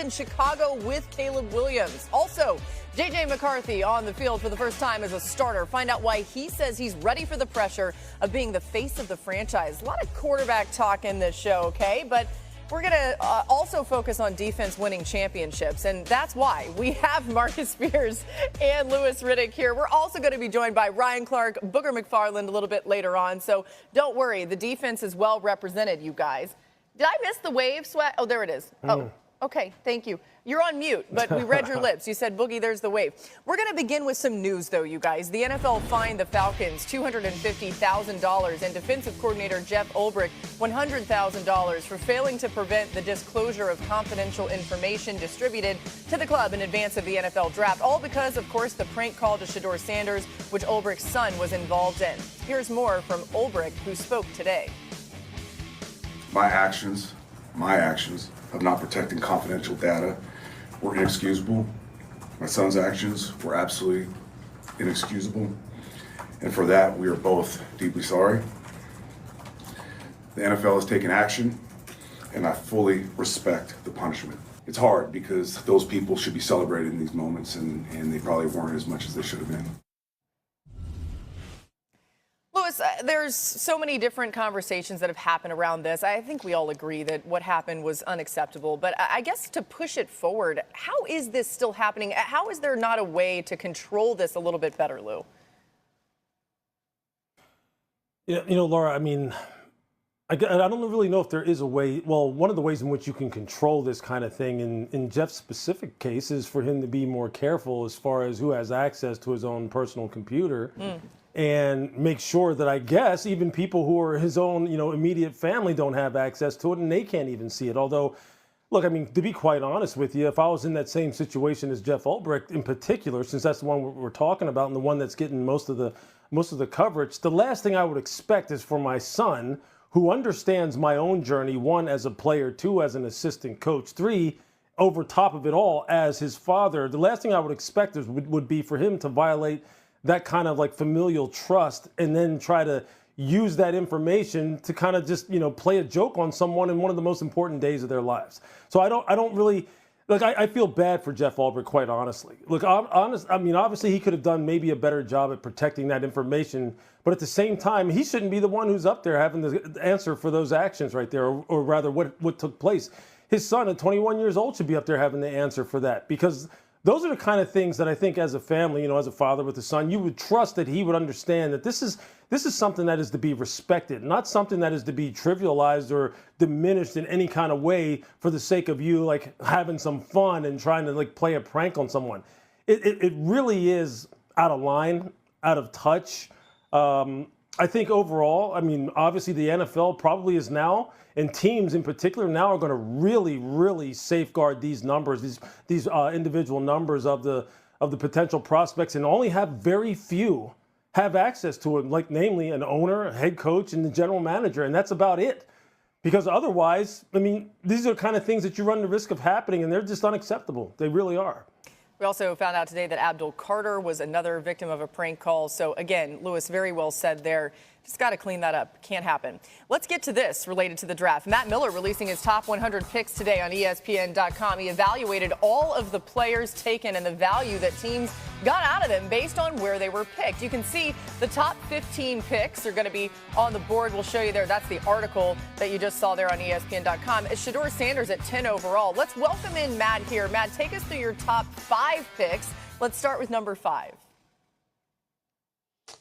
in Chicago with Caleb Williams. Also, J.J. McCarthy on the field for the first time as a starter. Find out why he says he's ready for the pressure of being the face of the franchise. A lot of quarterback talk in this show, okay? But we're going to also focus on defense winning championships, and that's why we have Marcus Spears and Louis Riddick here. We're also going to be joined by Ryan Clark, Booger McFarland a little bit later on, so don't worry. The defense is well represented, you guys. Did I miss the wave sweat? Oh, there it is. Oh, okay, thank you. You're on mute, but we read your lips. You said, Boogie, there's the wave. We're going to begin with some news, though, you guys. The NFL fined the Falcons $250,000 and defensive coordinator Jeff Ulbrich $100,000 for failing to prevent the disclosure of confidential information distributed to the club in advance of the NFL draft, all because, of course, the prank call to Shedeur Sanders, which Ulbrich's son was involved in. Here's more from Ulbrich, who spoke today. My actions of not protecting confidential data were inexcusable. My son's actions were absolutely inexcusable. And for that, we are both deeply sorry. The NFL has taken action, and I fully respect the punishment. It's hard because those people should be celebrated in these moments, and they probably weren't as much as they should have been. Louis, there's so many different conversations that have happened around this. I think we all agree that what happened was unacceptable. But I guess to push it forward, how is this still happening? How is there not a way to control this a little bit better, Lou? You know, Laura, I mean, I don't really know if there is a way. Well, one of the ways in which you can control this kind of thing in Jeff's specific case is for him to be more careful as far as who has access to his own personal computer. And make sure that, I guess, even people who are his own, immediate family don't have access to it, and they can't even see it. Although, look, I mean, to be quite honest with you, if I was in that same situation as Jeff Ulbrich in particular, since that's the one we're talking about and the one that's getting most of the coverage, the last thing I would expect is for my son, who understands my own journey, one, as a player, two, as an assistant coach, three, over top of it all, as his father, the last thing I would expect would be for him to violate that kind of like familial trust and then try to use that information to kind of just, play a joke on someone in one of the most important days of their lives. So I don't really, look, I feel bad for Jeff Ulbrich, quite honestly. Look, obviously he could have done maybe a better job at protecting that information, but at the same time, he shouldn't be the one who's up there having the answer for those actions right there, or rather what took place. His son at 21 years old should be up there having the answer for that, because those are the kind of things that I think as a family, as a father with a son, you would trust that he would understand that this is something that is to be respected, not something that is to be trivialized or diminished in any kind of way for the sake of you like having some fun and trying to like play a prank on someone. It really is out of line, out of touch. I think overall, I mean, obviously the NFL probably is now, and teams in particular now are going to really, really safeguard these numbers, these individual numbers of the potential prospects, and only have very few have access to it, like namely an owner, a head coach, and the general manager, and that's about it. Because otherwise, I mean, these are kind of things that you run the risk of happening, and they're just unacceptable. They really are. We also found out today that Abdul Carter was another victim of a prank call. So, again, Louis, very well said there. Just got to clean that up. Can't happen. Let's get to this related to the draft. Matt Miller releasing his top 100 picks today on ESPN.com. He evaluated all of the players taken and the value that teams got out of them based on where they were picked. You can see the top 15 picks are going to be on the board. We'll show you there. That's the article that you just saw there on ESPN.com. It's Shedeur Sanders at 10 overall. Let's welcome in Matt here. Matt, take us through your top 5 picks. Let's start with number 5.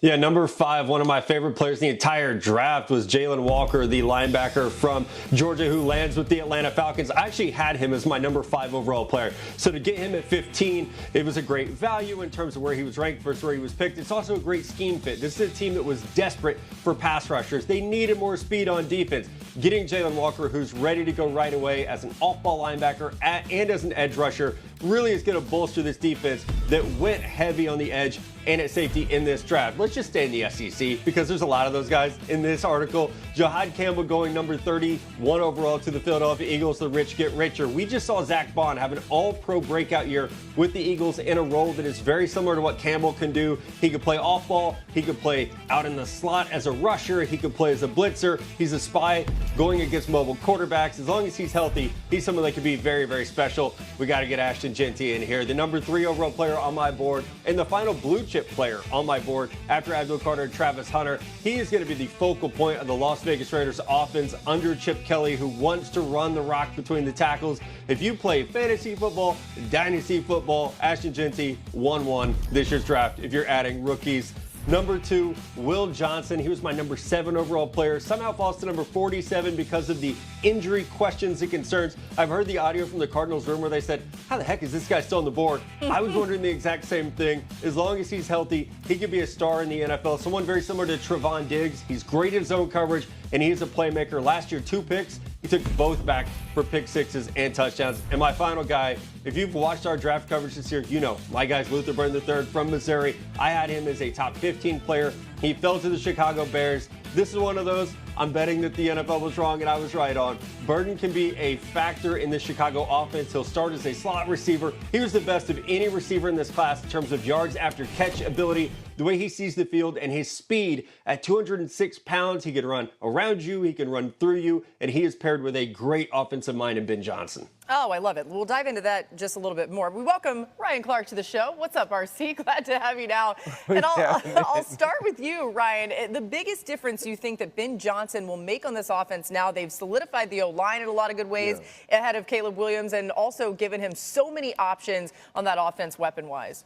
Yeah, number 5, one of my favorite players in the entire draft was Jalen Walker, the linebacker from Georgia who lands with the Atlanta Falcons. I actually had him as my number 5 overall player. So to get him at 15, it was a great value in terms of where he was ranked versus where he was picked. It's also a great scheme fit. This is a team that was desperate for pass rushers. They needed more speed on defense. Getting Jalen Walker, who's ready to go right away as an off-ball linebacker and as an edge rusher, really is going to bolster this defense that went heavy on the edge and at safety in this draft. Let's just stay in the SEC because there's a lot of those guys in this article. Jahad Campbell going number 31 overall to the Philadelphia Eagles. The rich get richer. We just saw Zach Bond have an all-pro breakout year with the Eagles in a role that is very similar to what Campbell can do. He could play off ball. He could play out in the slot as a rusher. He could play as a blitzer. He's a spy going against mobile quarterbacks. As long as he's healthy, he's someone that could be very, very special. We got to get Ashton Jeanty in here. The number 3 overall player on my board and the final blue chip player on my board after Abdul Carter and Travis Hunter. He is going to be the focal point of the Las Vegas Raiders offense under Chip Kelly, who wants to run the rock between the tackles. If you play fantasy football, dynasty football, Ashton Jeanty 1-1 this year's draft if you're adding rookies. Number 2, Will Johnson. He was my number 7 overall player. Somehow falls to number 47 because of the injury questions and concerns. I've heard the audio from the Cardinals room where they said, how the heck is this guy still on the board? I was wondering the exact same thing. As long as he's healthy, he could be a star in the NFL. Someone very similar to Trevon Diggs. He's great in zone coverage, and he is a playmaker. Last year, 2 picks. He took both back for pick sixes and touchdowns. And my final guy, if you've watched our draft coverage this year, you know my guy's Luther Burden III from Missouri. I had him as a top 15 player. He fell to the Chicago Bears. This is one of those I'm betting that the NFL was wrong and I was right on. Burden can be a factor in the Chicago offense. He'll start as a slot receiver. He was the best of any receiver in this class in terms of yards after catch ability, the way he sees the field, and his speed. At 206 pounds, he can run around you, he can run through you, and he is paired with a great offensive mind in Ben Johnson. Oh, I love it. We'll dive into that just a little bit more. We welcome Ryan Clark to the show. What's up, RC? Glad to have you now. And I'll start with you, Ryan. The biggest difference you think that Ben Johnson will make on this offense now, they've solidified the O-line in a lot of good ways ahead of Caleb Williams and also given him so many options on that offense weapon-wise.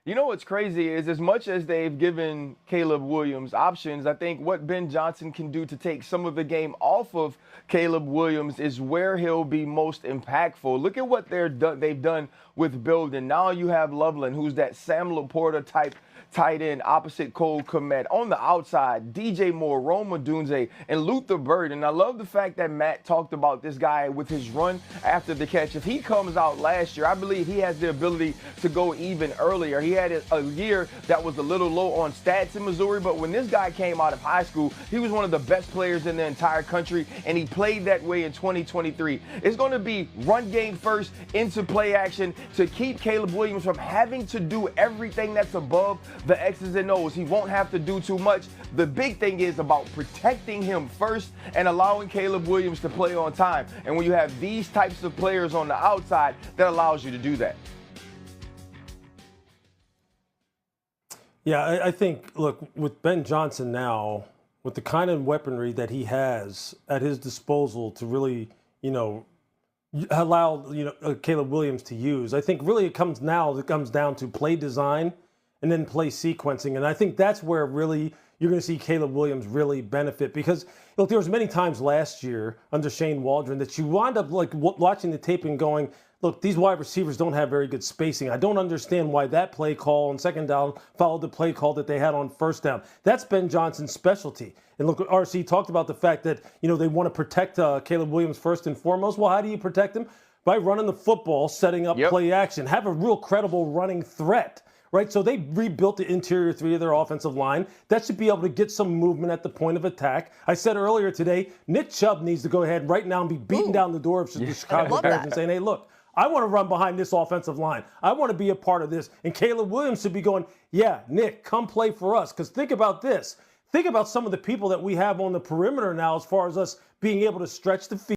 You know what's crazy is as much as they've given Caleb Williams options, I think what Ben Johnson can do to take some of the game off of Caleb Williams is where he'll be most impactful. Look at what they've done with building. Now you have Loveland, who's that Sam Laporta type tight end opposite Cole Kmet. On the outside, DJ Moore, Rome Odunze, and Luther Burden. I love the fact that Matt talked about this guy with his run after the catch. If he comes out last year, I believe he has the ability to go even earlier. He had a year that was a little low on stats in Missouri, but when this guy came out of high school, he was one of the best players in the entire country, and he played that way in 2023. It's going to be run game first into play action to keep Caleb Williams from having to do everything that's above the X's and O's. He won't have to do too much. The big thing is about protecting him first and allowing Caleb Williams to play on time. And when you have these types of players on the outside, that allows you to do that. Yeah, I think, look, with Ben Johnson now, with the kind of weaponry that he has at his disposal to really, allow, Caleb Williams to use, I think really it comes down to play design and then play sequencing. And I think that's where really you're going to see Caleb Williams really benefit because, look, there was many times last year under Shane Waldron that you wind up watching the tape and going, look, these wide receivers don't have very good spacing. I don't understand why that play call on second down followed the play call that they had on first down. That's Ben Johnson's specialty. And look, RC talked about the fact that, they want to protect Caleb Williams first and foremost. Well, how do you protect him? By running the football, setting up play action, have a real credible running threat. Right, so they rebuilt the interior 3 of their offensive line. That should be able to get some movement at the point of attack. I said earlier today, Nick Chubb needs to go ahead right now and be beating down the door of the Chicago Bears and saying, hey, look, I want to run behind this offensive line. I want to be a part of this. And Caleb Williams should be going, yeah, Nick, come play for us. Because think about this. Think about some of the people that we have on the perimeter now as far as us being able to stretch the field.